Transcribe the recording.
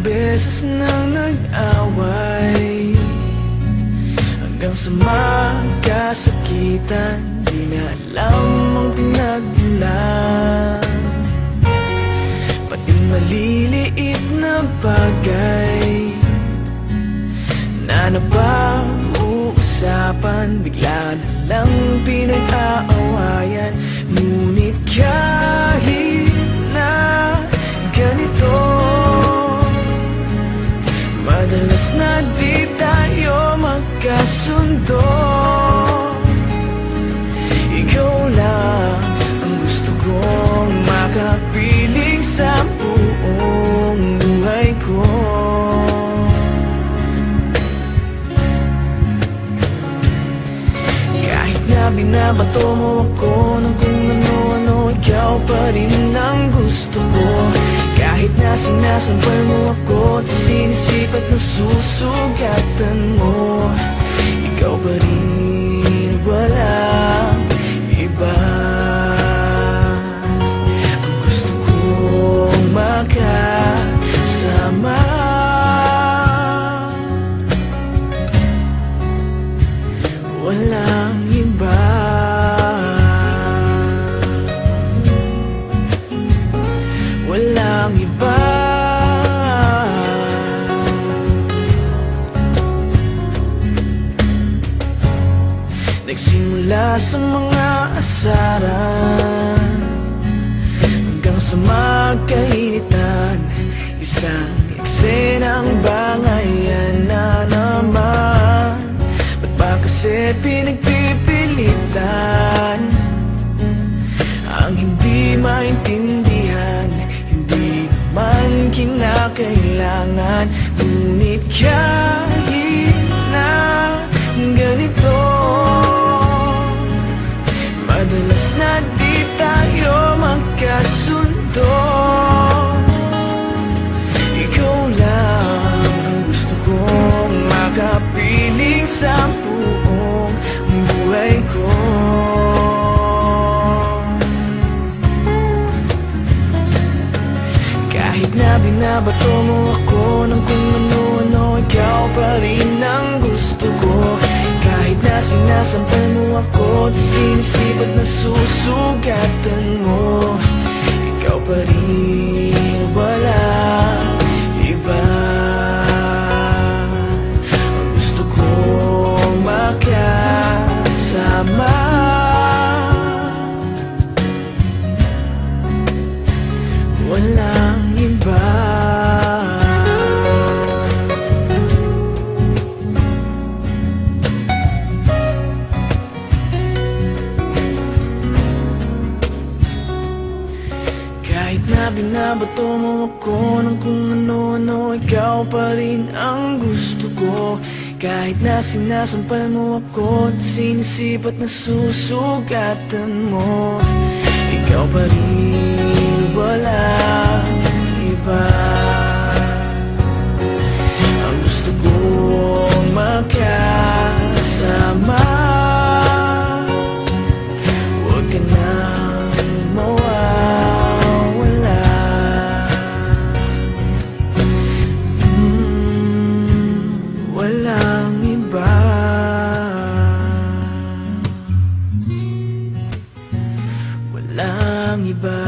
beses nang nag-away, hanggang sa magkasakitan. Di na alam ang pinagmulan, pati maliliit na bagay na napag-uusapan, bigla na lang pinag-aawayan. Ngunit kahit na ganito, madalas na di tayo magkasundo. Ikaw lang ang gusto kong makapiling sa buong buhay ko. Kahit na binabato mo ako ng kung ano-ano, ikaw pa rin ang gusto ko. Kahit na sinasampal mo ako at sinisipat na susugatan mo, ikaw pa rin, walang iba. Ang gusto kong makasama, walang iba. Walang iba. Nagsimula sa mga asaran hanggang sa magkainitan, isang eksenang bangayan na naman. Ba't ba kasi pinagpipilitan ang hindi maintindihan? Hindi naman kinakailangan. Ngunit kahit na ganito, madalas na di tayo magkasundo. Ikaw lang ang gusto kong makapiling sa buong buhay ko. Kahit na binabato mo ako ng kung ano-ano, ikaw pa rin ang gusto ko. Kahit na sinasampal mo ako at sinisipat na susugatan mo, ikaw pa rin, walang iba. Ang gusto kong makasama, walang iba. Kahit na binabato mo ako ng kung ano-ano, ikaw pa rin ang gusto ko. Kahit na sinasampal mo ako at sinisipat na susugatan mo, ikaw pa rin, walang iba. Ang gusto kong makasama, huwag ka nang mawawala. Walang iba. Walang iba.